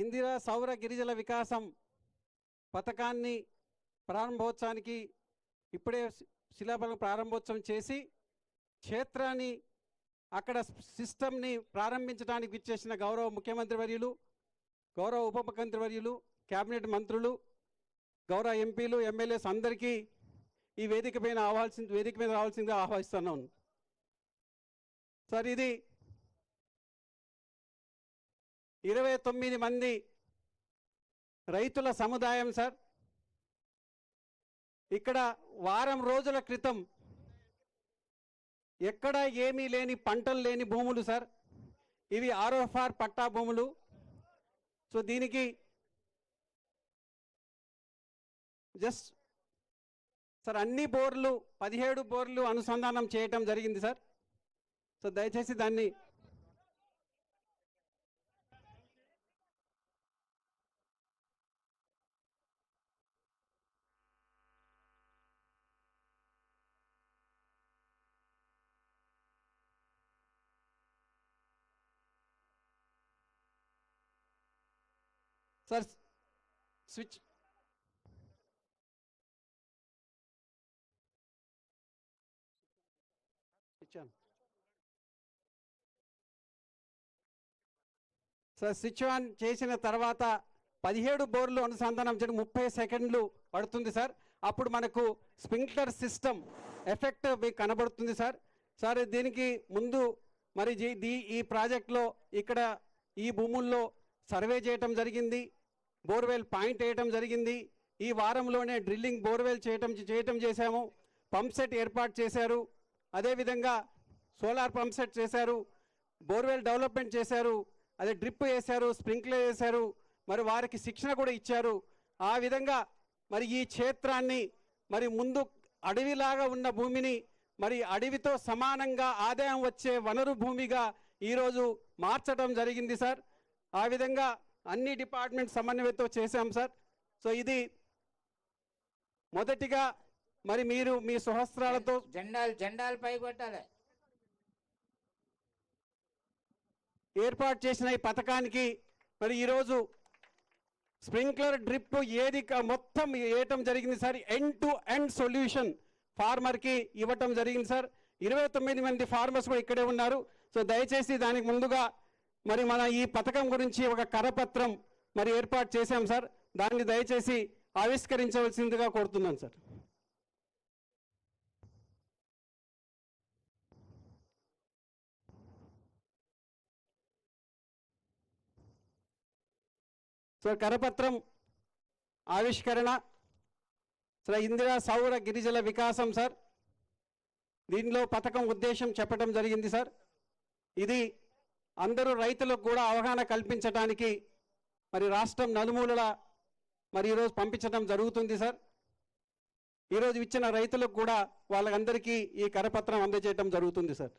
ఇందిరా సౌర గిరిజల వికాసం పథకాన్ని ప్రారంభోత్సవానికి ఇప్పుడే శిలాఫలకం ప్రారంభోత్సవం చేసి క్షేత్రాన్ని అక్కడ సిస్టమ్ని ప్రారంభించడానికి విచ్చేసిన గౌరవ ముఖ్యమంత్రి వర్యులు, గౌరవ ఉప ముఖ్యమంత్రి వర్యులు, క్యాబినెట్ మంత్రులు, గౌరవ ఎంపీలు, ఎమ్మెల్యేస్ అందరికీ ఈ వేదిక మీద రావాల్సిందిగా ఆహ్వానిస్తున్నాను. సార్, ఇది 29 మంది రైతుల సముదాయం సార్. ఇక్కడ వారం రోజుల క్రితం ఎక్కడ ఏమీ లేని పంటలు లేని భూములు సార్. ఇవి ఆర్ఓఎఫ్ఆర్ పట్టా భూములు. సో దీనికి జస్ట్ సార్ అన్ని బోర్లు 17 బోర్లు అనుసంధానం చేయటం జరిగింది సార్. సో దయచేసి దాన్ని sir switch sir switch on చేసిన తర్వాత 17 బోర్లు అనుసంధానం చేయడం 30 సెకండ్లు పడుతుంది సార్. అప్పుడు మనకు స్ప్రింక్లర్ సిస్టమ్ ఎఫెక్ట్ మీకు కనబడుతుంది సార్. సార్ దీనికి ముందు మరి ఈ ప్రాజెక్ట్లో ఇక్కడ ఈ భూముల్లో సర్వే చేయటం జరిగింది, బోర్వెల్ పాయింట్ వేయటం జరిగింది. ఈ వారంలోనే డ్రిల్లింగ్ బోర్వెల్ చేయటం చేశాము. పంప్ సెట్ ఏర్పాటు చేశారు, అదేవిధంగా సోలార్ పంప్ సెట్ చేశారు, బోర్వెల్ డెవలప్మెంట్ చేశారు, అదే డ్రిప్ వేశారు, స్ప్రింక్లర్ వేశారు, మరి వారికి శిక్షణ కూడా ఇచ్చారు. ఆ విధంగా మరి ఈ క్షేత్రాన్ని మరి ముందు అడవిలాగా ఉన్న భూమిని మరి అడవితో సమానంగా ఆదాయం వచ్చే వనరు భూమిగా ఈరోజు మార్చడం జరిగింది సార్. ఆ విధంగా అన్ని డిపార్ట్మెంట్ సమన్వయంతో చేశాం సార్. సో ఇది మొదటిగా మరి మీరు మీ సహస్రాలతో జెండాలు పై కొట్టాలి ఏర్పాటు చేసిన ఈ పథకానికి మరి ఈరోజు స్ప్రింక్లర్ డ్రిప్ ఏది మొత్తం వేయటం జరిగింది sir. End to end solution ఫార్మర్కి ఇవ్వటం జరిగింది సార్. 29 మంది ఫార్మర్స్ కూడా ఇక్కడే ఉన్నారు. సో దయచేసి దానికి ముందుగా మరి మన ఈ పథకం గురించి ఒక కరపత్రం మరి ఏర్పాటు చేశాం సార్. దాన్ని దయచేసి ఆవిష్కరించవలసిందిగా కోరుతున్నాను సార్. సో కరపత్రం ఆవిష్కరణ సార్ ఇందిరా సౌర గిరిజల వికాసం సార్. దీనిలో పథకం ఉద్దేశం చెప్పడం జరిగింది సార్. ఇది అందరూ రైతులకు కూడా అవగాహన కల్పించడానికి మరి రాష్ట్రం నలుమూలల మరి ఈరోజు పంపించడం జరుగుతుంది సార్. ఈరోజు ఇచ్చిన రైతులకు కూడా వాళ్ళందరికీ ఈ కరపత్రం అందజేయడం జరుగుతుంది సార్.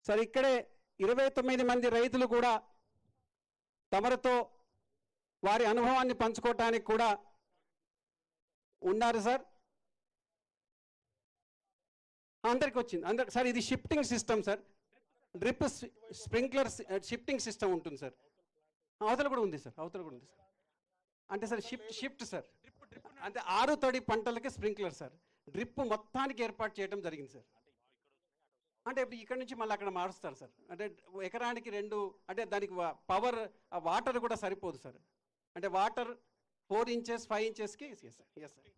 సార్ ఇక్కడే 29 మంది రైతులు కూడా తమరితో వారి అనుభవాన్ని పంచుకోవటానికి కూడా ఉన్నారు సార్. అందరికి వచ్చింది సార్. ఇది shifting system sir. Drip sprinkler shifting system ఉంటుంది సార్. అవతల కూడా ఉంది సార్, అవతల కూడా ఉంది సార్. అంటే సార్ షిఫ్ట్ సార్. అంటే 6 తడి పంటలకి స్ప్రింక్లర్ సార్. డ్రిప్ మొత్తానికి ఏర్పాటు చేయడం జరిగింది సార్. అంటే ఇప్పుడు ఇక్కడ నుంచి మళ్ళీ అక్కడ మారుస్తారు సార్. అంటే ఎకరానికి 2 అంటే దానికి పవర్ వాటర్ కూడా సరిపోదు సార్. అంటే వాటర్ 4 ఇంచెస్ 5 ఇంచెస్కి yes sir. Yes sir.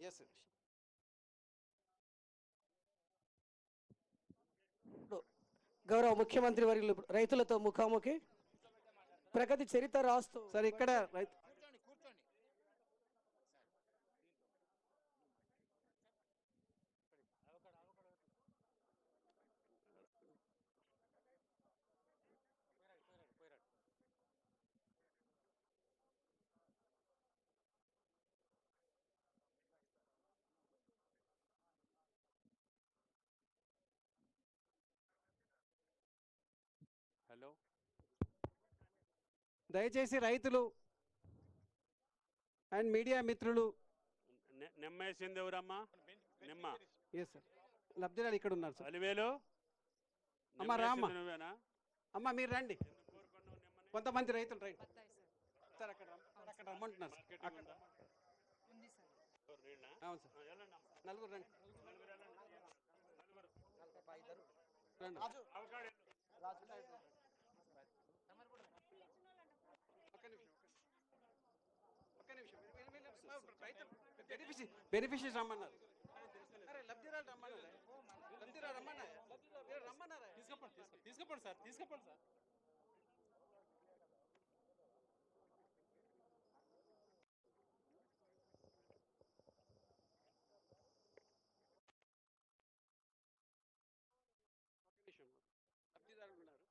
Yes sir. గౌరవ ముఖ్యమంత్రి వర్యులు రైతులతో ముఖాముఖి ప్రగతి చరిత్ర రాస్తూ సార్ ఇక్కడ హలో, దయచేసి రైతులు అండ్ మీడియా మిత్రులు. నిమ్మ వేసింది ఎవరమ్మా? నిమ్మ ఎస్ సార్, లబ్ధిదారులు ఇక్కడ ఉన్నారు సార్. అలివేలు అమ్మ రామ్మ, నువ్వేనా? అమ్మ మీరు రండి. కొంతమంది రైతులు రైట్ సార్ అక్కడ అక్కడ రమ్మంటున్నారు సార్. అక్కడ అవును సార్, నలుగురు రండి. రండి. ఒక్క నిమిషం బెనిఫిషరీస్ రమ్మన్నారు. అరే లబ్ధిదారులు రమ్మన్నారా? లబ్ధిదారు రమ్మన్నారా? తీసుకోండి సార్, తీసుకోండి సార్. లబ్ధిదారులు ఉన్నారు.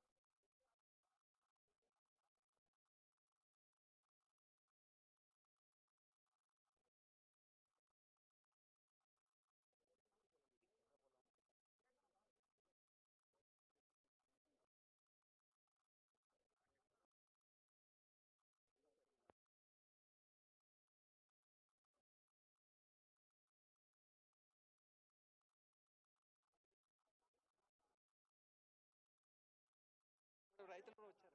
రైతులు కూడా వచ్చారండి.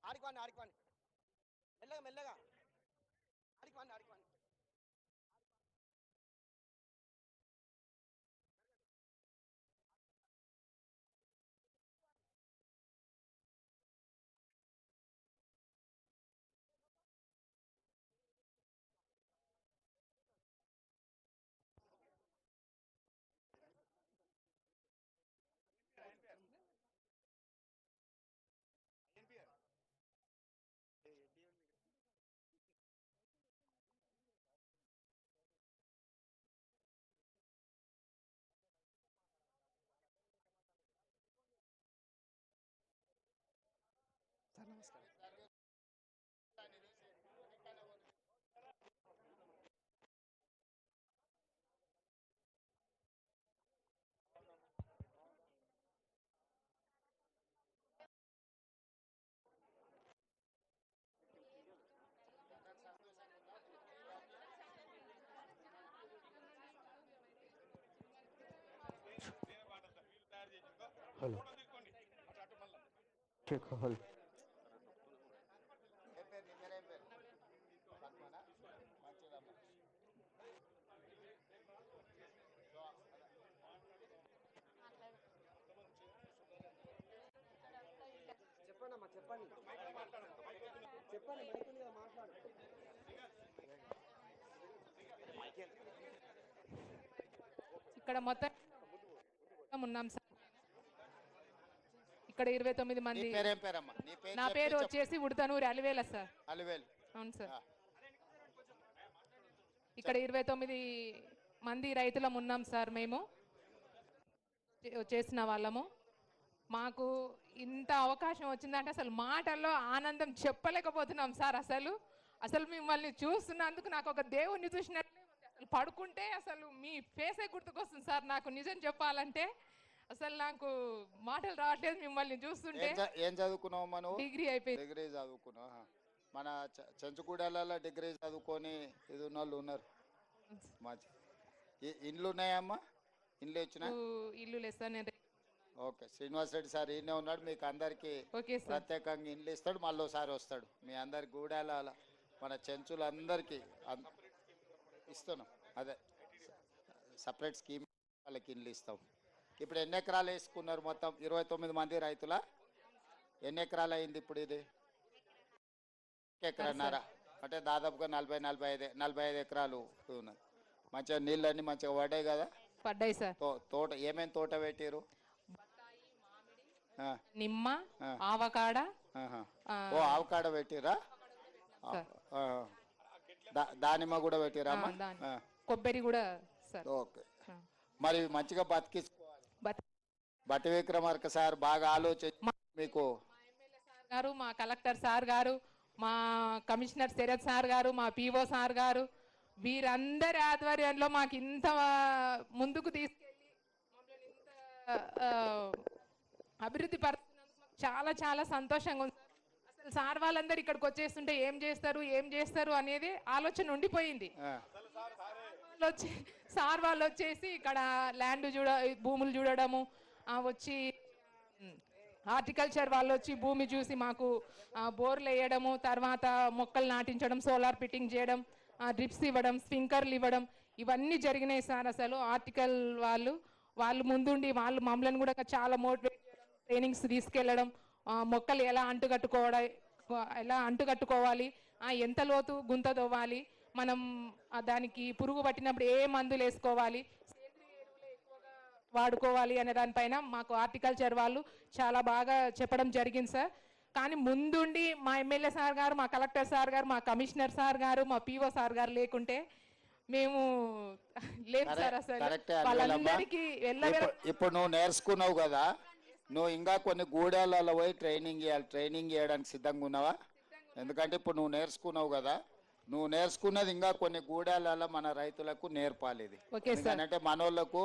ఆడికోండి ఆడికోండి మెల్లగా మెల్లగా ఆడికోండి ఆడికోండి. హలో చెక్ హలో చెప్పండి అమ్మా చెప్పండి చెప్పండి మైక్ ఉంది కదా మాట్లాడు ఇక్కడ మొత్తం ఉన్నాం సార్. ఇక్కడ 29 నీ మంది. పేరేం పేరమ్మా? నీ పేరు నా పేరు వచ్చేసి ఉడతనూరి అలివేల సార్. అలివేలు. అవును సార్. ఇక్కడ 29 మంది రైతులం ఉన్నాం సార్. మేము చేసిన వాళ్ళము. మాకు ఇంత అవకాశం వచ్చిందంటే అసలు మాటల్లో ఆనందం చెప్పలేకపోతున్నాం సార్. అసలు మిమ్మల్ని చూస్తున్నందుకు నాకు ఒక దేవుణ్ణి చూసినట్లే ఉంది. అసలు పడుకుంటే అసలు మీ ఫేసే గుర్తుకొస్తుంది సార్. నాకు నిజం చెప్పాలంటే అసలు నాకు మాటలు రావట్లేదు మిమ్మల్ని చూస్తుంటే. ఏం చదువుకున్నావు మనం? డిగ్రీ అయిపోయింది. డిగ్రీ చదువుకున్నావు. మన చెంచుకూడలలో డిగ్రీ చదువుకొని ఇది ఉన్న వాళ్ళు ఉన్నారు. మంచి ఇండ్లు ఉన్నాయమ్మా? ఇండ్లు వచ్చినా? ఇల్లు లేదు సార్. నేను ఓకే, శ్రీనివాస్ రెడ్డి సార్ ఈయనే ఉన్నాడు. మీకు అందరికి ప్రత్యేకంగా ఇండ్లు ఇస్తాడు. మళ్ళీ ఒకసారి వస్తాడు. మీ అందరి గూడాల మన చెంచులందరికీ ఇస్తున్నాం. అదే సపరేట్ స్కీమ్ వాళ్ళకి ఇండ్లు ఇస్తాం. ఇప్పుడు ఎన్ని ఎకరాలు వేసుకున్నారు మొత్తం? 29 మంది రైతుల ఎన్ని ఎకరాలు అయింది ఇప్పుడు? ఇది ఎకరన్నారా అంటే దాదాపుగా 45 ఎకరాలు ఉన్నది. మంచిగా నీళ్ళన్నీ మంచిగా పడ్డాయి కదా? పడ్డాయి సార్. తోట ఏమేమి తోట పెట్టారు? నిమ్మ, ఆవకాడ. ఆవకాడ పెట్టిరా? దానిమ్మ కూడా పెట్టిరా? కొబ్బరి కూడా సార్. ఓకే, మరి మంచిగా బతికించుకోవాలి. బట్టి విక్రమార్క సార్ బాగా ఆలోచించి మీకు గారు, మా కలెక్టర్ సార్ గారు, మా కమిషనర్ శరత్ సార్ గారు, మా పిఓ సార్ గారు, వీరందరి ఆధ్వర్యంలో మాకు ఇంత ముందుకు తీసుకెళ్ళి అభివృద్ధి పరుస్తున్నందుకు చాలా చాలా సంతోషంగా ఉంది. అసలు సార్ వాళ్ళందరూ ఇక్కడికి వచ్చేస్తుంటే ఏం చేస్తారు అనేది ఆలోచన ఉండిపోయింది. సార్ వాళ్ళు వచ్చేసి ఇక్కడ ల్యాండ్ భూములు చూడడము, వచ్చి హార్టికల్చర్ వాళ్ళు వచ్చి భూమి చూసి మాకు బోర్లు వేయడము, తర్వాత మొక్కలు నాటించడం, సోలార్ ఫిట్టింగ్ చేయడం, డ్రిప్స్ ఇవ్వడం, స్ప్రింకర్లు ఇవ్వడం, ఇవన్నీ జరిగినాయి సార్. అసలు ఆర్టికల్ వాళ్ళు ముందుండి వాళ్ళు మమ్మల్ని కూడా చాలా మోటివేట్ చేయడం, ట్రైనింగ్స్ తీసుకెళ్ళడం, మొక్కలు ఎలా అంటుకట్టుకోవాలి, ఎంత లోతు గుంత తవ్వాలి, మనం దానికి పురుగు పట్టినప్పుడు ఏ మందులు వేసుకోవాలి, సేంద్రియ ఎరువులు ఎక్కువగా వాడుకోవాలి అనే దానిపైన మాకు హార్టికల్చర్ వాళ్ళు చాలా బాగా చెప్పడం జరిగింది సార్. కానీ ముందుండి మా ఎమ్మెల్యే సార్ గారు, మా కలెక్టర్ సార్ గారు, మా కమిషనర్ సార్ గారు, మా పిఓ సార్ గారు లేకుంటే మేము లేదు సార్. అసలు వాళ్ళందరికీ ఇప్పుడు నువ్వు నేర్చుకున్నావు కదా, నువ్వు ఇంకా కొన్ని గూడాలలో పోయి ట్రైనింగ్ చేయడానికి సిద్ధంగా ఉన్నావా? ఎందుకంటే ఇప్పుడు నువ్వు నేర్చుకున్నావు కదా, నువ్వు నేర్చుకున్నది ఇంకా కొన్ని గూడాలలో మన రైతులకు నేర్పాలి. ఇది ఎందుకంటే మనోళ్ళకు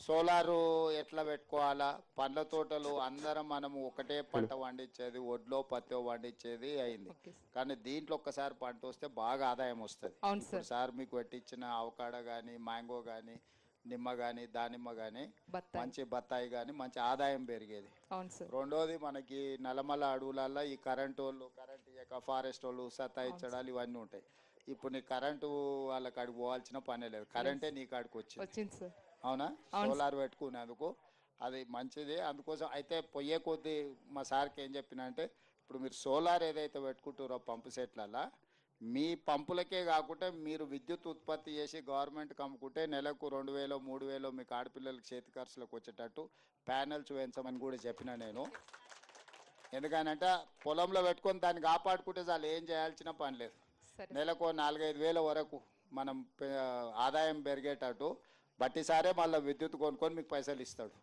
సోలారు ఎట్లా పెట్టుకోవాలా, పండ్ల తోటలు అందరం మనము ఒకటే పంట పండించేది, ఒడ్లో పత్తి పండించేది అయింది. కానీ దీంట్లో ఒక్కసారి పంట వస్తే బాగా ఆదాయం వస్తుంది. సార్ మీకు పెట్టించిన అవకాడ కానీ, మ్యాంగో కానీ, నిమ్మ కానీ, దానిమ్మ కానీ, మంచి బత్తాయి కానీ మంచి ఆదాయం పెరిగేది. రెండోది మనకి నల్లమల్ల అడవులలో ఈ కరెంట్ ఇయ్యక ఫారెస్ట్ వాళ్ళు సతాయించడాలు ఇవన్నీ ఉంటాయి. ఇప్పుడు నీ కరెంటు వాళ్ళ కాడికి పోవాల్సిన పనే లేదు, కరెంటే నీ కాడికి వచ్చింది. అవునా? సోలార్ పెట్టుకునేందుకు అది మంచిది. అందుకోసం అయితే పొయ్యే కొద్దీ మా సార్కి ఏం చెప్పిన అంటే, ఇప్పుడు మీరు సోలార్ ఏదైతే పెట్టుకుంటారో పంపు సెట్లలో, మీ పంపులకే కాకుండా మీరు విద్యుత్ ఉత్పత్తి చేసి గవర్నమెంట్కి అమ్ముకుంటే నెలకు 2000 3000 మీకు ఆడపిల్లలకి చేతి ఖర్చులకు వచ్చేటట్టు ప్యానెల్స్ వేయించమని కూడా చెప్పిన నేను. ఎందుకనంటే పొలంలో పెట్టుకొని దాన్ని కాపాడుకుంటే చాలు, ఏం చేయాల్సిన పని లేదు. నెలకు 4-5 వేల వరకు మనం ఆదాయం పెరిగేటట్టు బట్టి సారే మళ్ళీ విద్యుత్ కొనుక్కొని మీకు పైసలు ఇస్తాడు.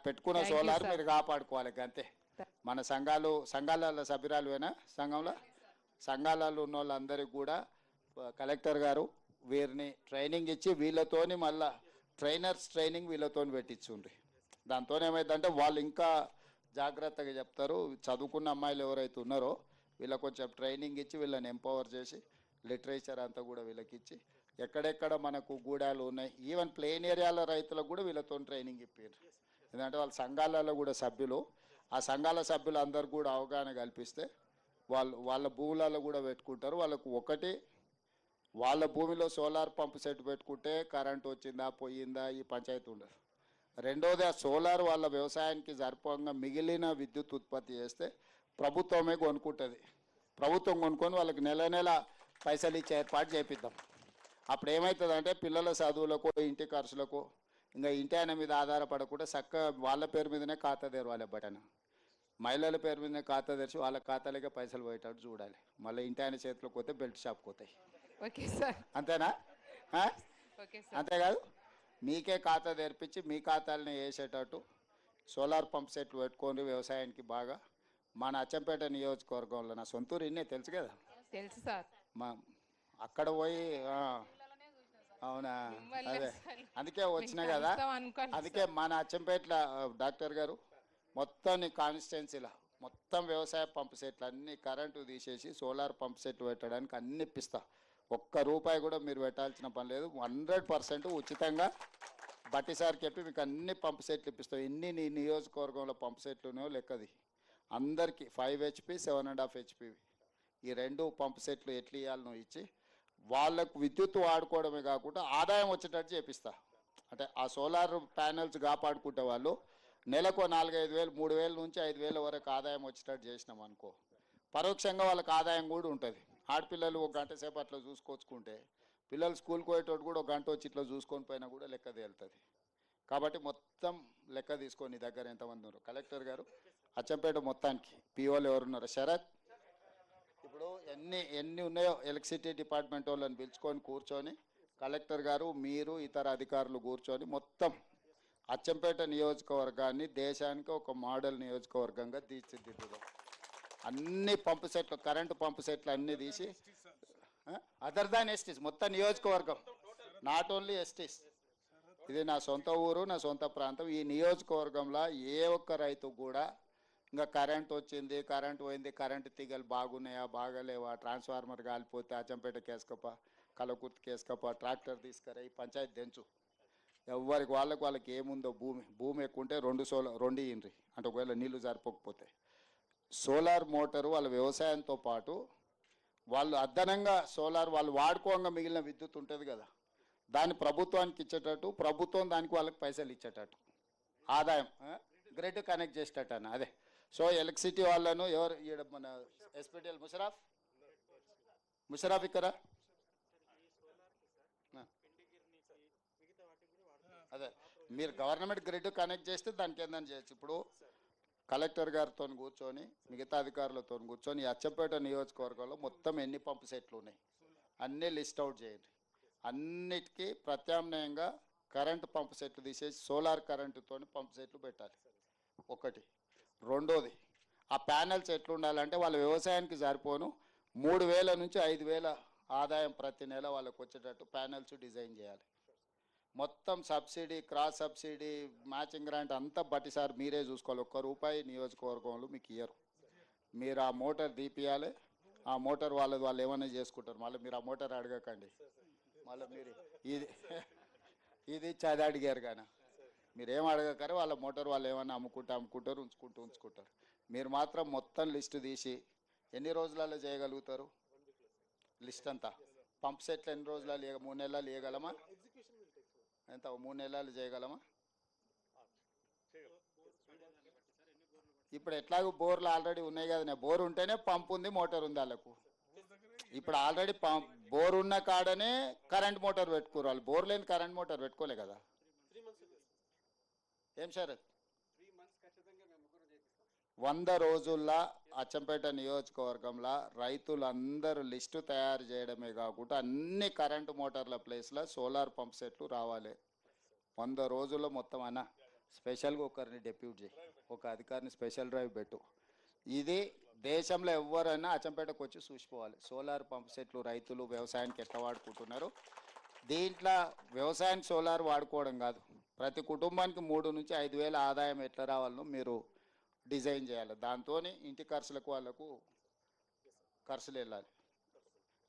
పెట్టుకున్న సోలార్ మీరు కాపాడుకోవాలి అంతే. మన సంఘాలలో సభ్యురాలువేనా? సంఘాలలో ఉన్న వాళ్ళందరికీ కూడా కలెక్టర్ గారు వీరిని ట్రైనింగ్ ఇచ్చి వీళ్ళతోని మళ్ళా ట్రైనింగ్ వీళ్ళతో పెట్టించుండ్రి. దాంతో ఏమైందంటే వాళ్ళు ఇంకా జాగ్రత్తగా చెప్తారు. చదువుకున్న అమ్మాయిలు ఎవరైతే ఉన్నారో వీళ్ళకి కొంచెం ట్రైనింగ్ ఇచ్చి వీళ్ళని ఎంపవర్ చేసి లిటరేచర్ అంతా కూడా వీళ్ళకి ఇచ్చి, ఎక్కడెక్కడ మనకు గూడాలు ఉన్నాయి, ఈవెన్ ప్లెయిన్ ఏరియాల రైతులకు కూడా వీళ్ళతో ట్రైనింగ్ ఇప్పారు. ఎందుకంటే వాళ్ళ సంఘాలలో కూడా సభ్యులు, ఆ సంఘాల సభ్యులు అందరు కూడా అవగాహన కల్పిస్తే వాళ్ళ భూములలో కూడా పెట్టుకుంటారు. వాళ్ళకు ఒకటి, వాళ్ళ భూమిలో సోలార్ పంపు సెట్ పెట్టుకుంటే కరెంట్ వచ్చిందా పోయిందా ఈ పంచాయతీ ఉండదు. రెండోది, ఆ సోలార్ వాళ్ళ వ్యవసాయానికి సరిపోగా మిగిలిన విద్యుత్ ఉత్పత్తి చేస్తే ప్రభుత్వమే కొనుక్కుంటుంది. ప్రభుత్వం కొనుక్కొని వాళ్ళకి నెల నెల పైసలు ఇచ్చే ఏర్పాటు చేపిద్దాం. అప్పుడు ఏమవుతుందంటే పిల్లల చదువులకు, ఇంటి ఖర్చులకు, ఇంకా ఇంటి ఆయన మీద ఆధారపడకుండా చక్కగా వాళ్ళ పేరు మీదనే ఖాతా తెరవాలి. బటన్ మహిళల పేరు మీదనే ఖాతా తెరిచి వాళ్ళ ఖాతాలకే పైసలు పోయేటట్టు చూడాలి. మళ్ళీ ఇంటి ఆయన చేతిలోకి పోతే బెల్ట్ షాప్కి పోతాయి. Okay sir. అంతేనా? Okay sir. అంతేకాదు, మీకే ఖాతా తెరిపించి మీ ఖాతాలని వేసేటట్టు సోలార్ పంప్ సెట్లు పెట్టుకొని వ్యవసాయానికి బాగా. మన అచ్చంపేట నియోజకవర్గంలో నా సొంతూరు ఇన్నే తెలుసు కదా. తెలుసు సార్. మా అక్కడ పోయి అవునా, అదే అందుకే వచ్చినా కదా. అందుకే మన అచ్చంపేటలో డాక్టర్ గారు మొత్తం కాన్స్టిట్యున్సీలో మొత్తం వ్యవసాయ పంపు సెట్లు అన్ని కరెంటు తీసేసి సోలార్ పంపు సెట్లు పెట్టడానికి అన్ని ఇప్పిస్తా. ఒక్క రూపాయి కూడా మీరు పెట్టాల్సిన పని లేదు. 100% ఉచితంగా బట్టి సార్ చెప్పి మీకు అన్ని పంపు సెట్లు ఇప్పిస్తాం. ఎన్ని నీ నియోజకవర్గంలో పంపు సెట్లునో లెక్కది. అందరికీ 5 HP 7.5 HP ఈ 2 పంపు సెట్లు ఎట్లు ఇవ్వాలనో ఇచ్చి వాళ్ళకు విద్యుత్ వాడుకోవడమే కాకుండా ఆదాయం వచ్చేటట్టు చేపిస్తా. అంటే ఆ సోలార్ ప్యానెల్స్ కాపాడుకుంటే వాళ్ళు నెలకు 4-5 వేలు, 3,000 నుంచి 5,000 వరకు ఆదాయం వచ్చేటట్టు చేసినాం అనుకో, పరోక్షంగా వాళ్ళకి ఆదాయం కూడా ఉంటుంది. ఆడపిల్లలు 1 గంట సేపు అట్లా చూసుకొచ్చుకుంటే పిల్లలు స్కూల్కి పోయేటోడు కూడా 1 గంట వచ్చి ఇట్లా చూసుకొని పోయినా కూడా లెక్క తేలుతుంది. కాబట్టి మొత్తం లెక్క తీసుకొని దగ్గర ఎంతమంది ఉన్నారు. కలెక్టర్ గారు అచ్చంపేట మొత్తానికి పిఓలు ఎవరున్నారు? శరత్, ఇప్పుడు ఎన్ని ఉన్నాయో ఎలక్ట్రిసిటీ డిపార్ట్మెంట్ వాళ్ళని పిలుచుకొని కూర్చొని కలెక్టర్ గారు మీరు ఇతర అధికారులు కూర్చొని మొత్తం అచ్చంపేట నియోజకవర్గాన్ని దేశానికి ఒక మోడల్ నియోజకవర్గంగా తీర్చిదిద్దుదాం. అన్ని పంపు సెట్లు, కరెంటు పంపు సెట్లు అన్నీ తీసి, అదర్ దాన్ ఎస్టీస్ మొత్తం నియోజకవర్గం, నాట్ ఓన్లీ ఎస్టీస్. ఇది నా సొంత ఊరు, నా సొంత ప్రాంతం. ఈ నియోజకవర్గంలో ఏ ఒక్క రైతు కూడా ఇంకా కరెంట్ వచ్చింది, కరెంట్ పోయింది, కరెంటు తీగలు బాగున్నాయా బాగాలేవా, ట్రాన్స్ఫార్మర్ కాలిపోతే అచ్చంపేట కేసుకప్ప, కలకుర్తి కేసుకప్ప, ట్రాక్టర్ తీసుకురా, ఈ పంచాయతీ తెంచు. ఎవరికి వాళ్ళకి ఏముందో భూమి ఎక్కువ ఉంటే 2 ఇండ్రి అంటే ఒకవేళ నీళ్లు సరిపోకపోతే సోలార్ మోటారు వాళ్ళ వ్యవసాయంతో పాటు వాళ్ళు అదనంగా సోలార్ వాళ్ళు వాడుకోగా మిగిలిన విద్యుత్ ఉంటుంది కదా, దాన్ని ప్రభుత్వానికి ఇచ్చేటట్టు, ప్రభుత్వం దానికి వాళ్ళకి పైసలు ఇచ్చేటట్టు, ఆదాయం గ్రిడ్ కనెక్ట్ చేసేటట్టు అన్న. అదే సో ఎలక్ట్రిసిటీ వాళ్ళను ఎవరు మన ఎస్పీటీఎల్ ముషరాఫ్ ఇక్కడ అదే మీరు గవర్నమెంట్ గ్రిడ్ కనెక్ట్ చేస్తే దానికి ఏందని చేయొచ్చు. ఇప్పుడు కలెక్టర్ గారితో కూర్చొని మిగతా అధికారులతో కూర్చొని అచ్చంపేట నియోజకవర్గంలో మొత్తం ఎన్ని పంపు సెట్లు ఉన్నాయి అన్నీ లిస్ట్ అవుట్ చేయండి. అన్నిటికీ ప్రత్యామ్నాయంగా కరెంటు పంపు సెట్లు తీసేసి సోలార్ కరెంటుతో పంపు సెట్లు పెట్టాలి ఒకటి. రెండోది, ఆ ప్యానెల్స్ ఎట్లుండాలంటే వాళ్ళ వ్యవసాయానికి సరిపోను 3,000 నుంచి 5,000 ఆదాయం ప్రతి నెల వాళ్ళకు వచ్చేటట్టు ప్యానెల్స్ డిజైన్ చేయాలి. మొత్తం subsidy, cross subsidy, matching grant అంతా బట్టి సార్ మీరే చూసుకోవాలి. ₹1 నియోజకవర్గంలో మీకు ఇయ్యరు. మీరు ఆ మోటార్ తీపియాలి. ఆ మోటార్ వాళ్ళు ఏమైనా చేసుకుంటారు. మళ్ళీ మీరు ఆ మోటార్ అడగకండి. మళ్ళీ మీరు ఇది చది అడిగారు కానీ మీరేం అడగకరే వాళ్ళ మోటార్ వాళ్ళు ఏమైనా అమ్ముకుంటారు, ఉంచుకుంటారు. మీరు మాత్రం మొత్తం లిస్టు తీసి ఎన్ని రోజులలో చేయగలుగుతారు లిస్ట్ అంతా? పంప్ సెట్లు ఎన్ని రోజులలో 3 నెలలు వేయగలమా? ఎంత 3 నెలలు చేయగలమా? ఇప్పుడు ఎట్లాగో బోర్లు ఆల్రెడీ ఉన్నాయి కదా, బోర్ ఉంటేనే పంప్ ఉంది, మోటార్ ఉంది వాళ్ళకు. ఇప్పుడు ఆల్రెడీ బోర్ ఉన్న కాడనే కరెంట్ మోటార్ పెట్టుకోరు వాళ్ళు. బోర్ లేని కరెంట్ మోటార్ పెట్టుకోలే కదా. ఏం శరత్? 100 రోజుల్లో అచ్చంపేట నియోజకవర్గంలో రైతులందరూ లిస్టు తయారు చేయడమే కాకుండా అన్ని కరెంటు మోటార్ల ప్లేస్లో సోలార్ పంప్ సెట్లు రావాలి. 100 రోజుల్లో మొత్తం అన్న స్పెషల్గా ఒకరిని డెప్యూట్ చేయి, ఒక అధికారిని స్పెషల్ డ్రైవ్ పెట్టు. ఇది దేశంలో ఎవరైనా అచ్చంపేటకు వచ్చి చూసిపోవాలి సోలార్ పంప్ సెట్లు రైతులు వ్యవసాయానికి ఎట్లా వాడుకుంటున్నారు. దీంట్లో వ్యవసాయానికి సోలార్ వాడుకోవడం కాదు, ప్రతి కుటుంబానికి 3 నుంచి 5,000 ఆదాయం ఎట్లా రావాలనో మీరు డిజైన్ చేయాలి. దాంతో ఇంటి ఖర్చులకు వాళ్ళకు ఖర్చులు వెళ్ళాలి.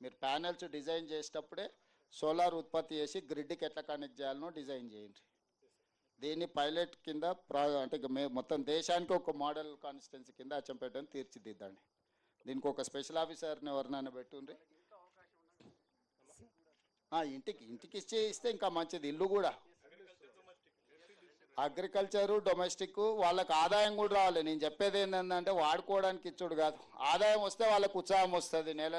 మీరు ప్యానెల్స్ డిజైన్ చేసేటప్పుడే సోలార్ ఉత్పత్తి చేసి గ్రిడ్కి ఎట్లా కనెక్ట్ చేయాలనో డిజైన్ చేయండి. దీన్ని పైలట్ కింద అంటే ఇక మొత్తం దేశానికి ఒక మోడల్ కాన్స్టిట్యున్సీ కింద అచ్చంపేటని తీర్చిదిద్దండి. దీనికి ఒక స్పెషల్ ఆఫీసర్ని ఎవరినైనా పెట్టుండ్రి. ఇంటికి ఇస్తే ఇంకా మంచిది. ఇల్లు కూడా అగ్రికల్చరు డొమెస్టిక్ వాళ్ళకి ఆదాయం కూడా రావాలి. నేను చెప్పేది ఏంటంటే వాడుకోవడానికి ఇచ్చుడు కాదు, ఆదాయం వస్తే వాళ్ళకు ఉత్సాహం వస్తుంది. నెల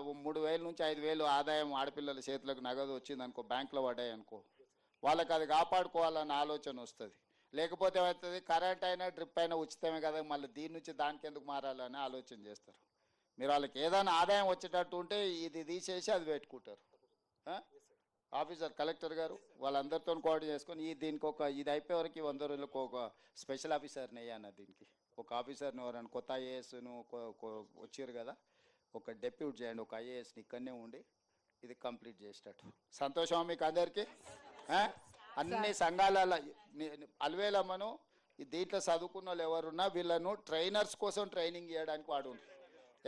3,000 నుంచి 5,000 ఆదాయం ఆడపిల్లల చేతులకు నగదు వచ్చిందనుకో, బ్యాంకులో పడ్డాయి అనుకో, వాళ్ళకి అది కాపాడుకోవాలన్న ఆలోచన వస్తుంది. లేకపోతే ఏమవుతుంది, కరెంట్ అయినా డ్రిప్ అయినా ఉచితమే కదా, మళ్ళీ దీని నుంచి దానికి ఎందుకు మారాలని ఆలోచన చేస్తారు. మీరు వాళ్ళకి ఏదైనా ఆదాయం వచ్చేటట్టు ఉంటే ఇది తీసేసి అది పెట్టుకుంటారు. ఆఫీసర్ కలెక్టర్ గారు వాళ్ళందరితో కోఆర్డినేట్ చేసుకొని దీనికి ఇది అయిపోయే వరకు 100 రోజులకు ఒక స్పెషల్ ఆఫీసర్ని వేయన్న. దీనికి ఒక ఆఫీసర్ని ఎవరైనా కొత్త ఐఏఎస్ను వచ్చారు కదా, ఒక డెప్యూట్ చేయండి, ఒక ఐఏఎస్ని ఇక్కడనే ఉండి ఇది కంప్లీట్ చేసేటట్టు. సంతోషమా మీకు అందరికీ? అన్ని సంఘాలలో అలవేలమ్మను దీంట్లో చదువుకున్న వాళ్ళు ఎవరున్నా వీళ్ళను ట్రైనర్స్ కోసం ట్రైనింగ్ చేయడానికి వాడు.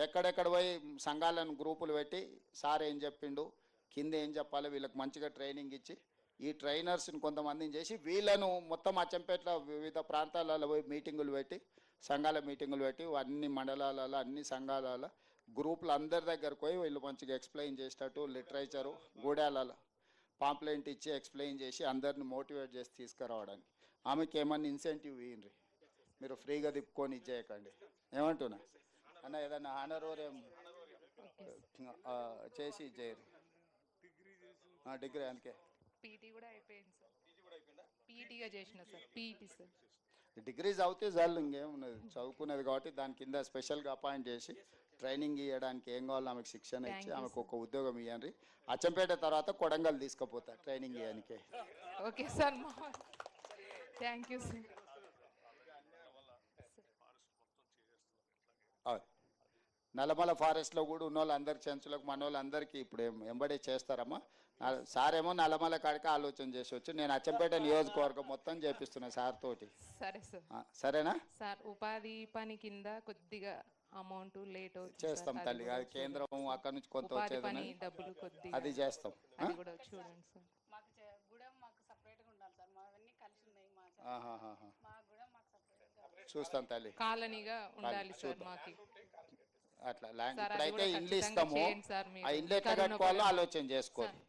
ఎక్కడెక్కడ పోయి సంఘాలను గ్రూపులు పెట్టి సార్ ఏం చెప్పిండు, కింద ఏం చెప్పాలి, వీళ్ళకి మంచిగా ట్రైనింగ్ ఇచ్చి ఈ ట్రైనర్స్ని కొంతమందిని చేసి వీళ్ళను మొత్తం అచ్చంపేటలో వివిధ ప్రాంతాలలో పోయి మీటింగులు పెట్టి, సంఘాల మీటింగులు పెట్టి అన్ని మండలాలలో అన్ని సంఘాలలో గ్రూపులు అందరి దగ్గరకు పోయి వీళ్ళు మంచిగా ఎక్స్ప్లెయిన్ చేసేటట్టు లిటరేచరు గూడాలలో పాంప్లెంట్ ఇచ్చి ఎక్స్ప్లెయిన్ చేసి అందరిని మోటివేట్ చేసి తీసుకురావడానికి. ఆమెకి ఏమన్నా ఇన్సెంటివ్ ఇవ్వండి, మీరు ఫ్రీగా తిప్పుకొని ఇచ్చేయకండి. ఏమంటున్నా అన్న, ఏదన్నా ఆనరోరియం చేసి ఇచ్చేయరు. డిగ్రీ అందుకే పీటీ కూడా అయిపోయింది సార్. పీటీగా చేసిన సార్, పీటీ సార్. డిగ్రీస్ అవుతే చాలు, ఇంకేమున్నది, చదువుకునేది కాబట్టి దాని కింద స్పెషల్గా అపాయింట్ చేసి ట్రైనింగ్ ఇవ్వడానికి ఏం కావాలో ఆమెకు శిక్షణ ఇచ్చి ఆమెకు ఒక ఉద్యోగం ఇవ్వండి. అచ్చంపేట తర్వాత కొడంగల్ తీసుకుపోతా ట్రైనింగ్ ఇవ్వడానికి. Okay sir, thank you sir. Nallamala ఫారెస్ట్లో కూడా ఉన్న వాళ్ళందరి చెంచులకు మన వాళ్ళందరికీ ఇప్పుడు ఎంబడే చేస్తారమ్మా. సార్ ఏమో నల్లమల కాడికి ఆలోచన చేసి నేను అచ్చంపేట నియోజకవర్గం మొత్తం చేపిస్తున్నా సార్ తోటి. సరే సార్. సరేనా సార్? ఉపాధి పని కింద కొద్దిగా అమౌంట్ లేట్ అవుతుంది, చేస్తాం తల్లి. అది కేంద్రం అక్కడ నుంచి కొంత వచ్చేది, డబ్బులు కొద్దిగా అది చేస్తాం. అది కూడా చూడండి సార్. చూస్తాం తల్లి, కాలనీగా ఉండాలి సార్ మాకు. అట్లా ల్యాండ్ ఇప్పుడైతే ఇండ్లు ఇస్తాము, ఆ ఇండ్లు ఎట్లా కట్టుకోవాలో ఆలోచన చేసుకోండి.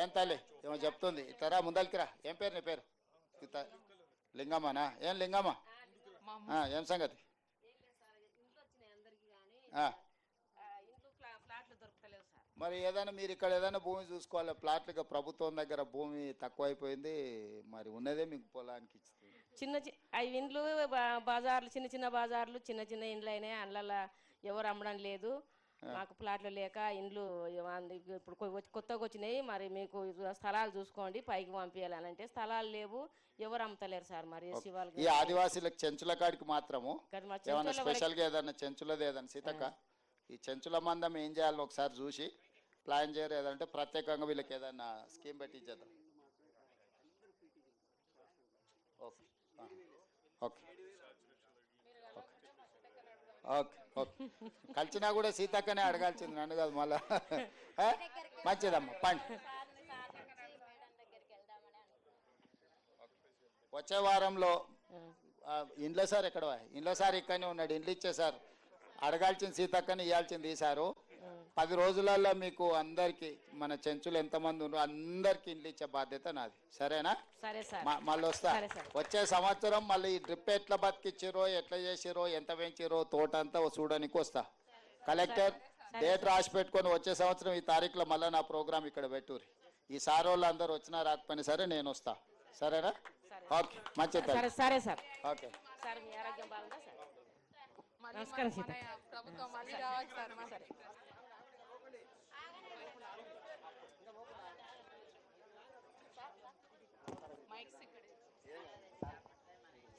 ఏం తల్లి ఏమో చెప్తుంది, ఇతరా ముందరికి రా. ఏం పేరు నీ పేరు? లింగమ్మనా? ఏం లింగమ్మ, ఏం సంగతి? మరి ఏదైనా మీరు ఇక్కడ ఏదైనా భూమి చూసుకోవాలి, ప్లాట్లుగా ప్రభుత్వం దగ్గర భూమి తక్కువైపోయింది, మరి ఉన్నదే మీకు పొలానికి ఇస్తుంది. అవి ఇండ్లు బజార్లు, చిన్న బజార్లు, చిన్న ఇండ్లు అయినాయి. అందులో ఎవరు అమ్మడం లేదు. మాకు ప్లాట్లు లేక ఇండ్లు ఇప్పుడు కొత్తగా వచ్చినాయి. మరి మీకు స్థలాలు చూసుకోండి, పైకి పంపించాలని అంటే స్థలాలు లేవు, ఎవరు అమ్ముతలేరు సార్. మరి ఈ ఆదివాసీలకు చెంచుల కాడికి మాత్రము ఏమన్నా స్పెషల్గా ఏదన్నా చెంచులది ఏదన్నా సీతక్క, ఈ చెంచుల మందం ఏం చేయాలని ఒకసారి చూసి ప్లాన్ చేయరు. ఏదంటే ప్రత్యేకంగా వీళ్ళకి ఏదన్నా స్కీమ్ పెట్టి ఇచ్చేద్దాం. ఓకే ఓకే ఓకే ఓకే కలిసినా కూడా సీతక్కనే అడగాల్సింది, నన్ను కాదు మళ్ళా. మంచిదమ్మా పండి. వచ్చే వారంలో ఇండ్ల సార్ ఎక్కడ? ఇండ్ల సార్ ఇక్కడనే ఉన్నాడు, ఇండ్లు ఇచ్చే సార్. అడగాల్సిన సీతక్కని ఇవ్వాల్సింది ఈసారు. 10 రోజులలో మీకు అందరికి మన చెంచులు ఎంతమంది ఉన్నారు అందరికి ఇండ్లు ఇచ్చే బాధ్యత నాది. సరేనా? మళ్ళీ వస్తా. వచ్చే సంవత్సరం మళ్ళీ ఈ డ్రిప్ ఎట్లా బతికిచ్చిరో, ఎట్లా చేసిరో, ఎంత పెంచిరో తోట అంతా చూడడానికి వస్తా. కలెక్టర్ డేట్ రాసి పెట్టుకొని వచ్చే సంవత్సరం ఈ తారీఖులో మళ్ళీ నా ప్రోగ్రామ్ ఇక్కడ పెట్టుర్రి. ఈ సార్ వాళ్ళు అందరు వచ్చినా రాకపోయినా సరే నేను వస్తా. సరేనా? ఓకే మంచిది. సరే సార్. ఓకే సార్, మీ ఆరోగ్యం బాగుందా సార్? నమస్కారం సీత. ప్రభుత్వం మళ్ళీ రావాలి సార్. సరే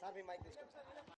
సార్ మీ మైక్ తీసుకోండి.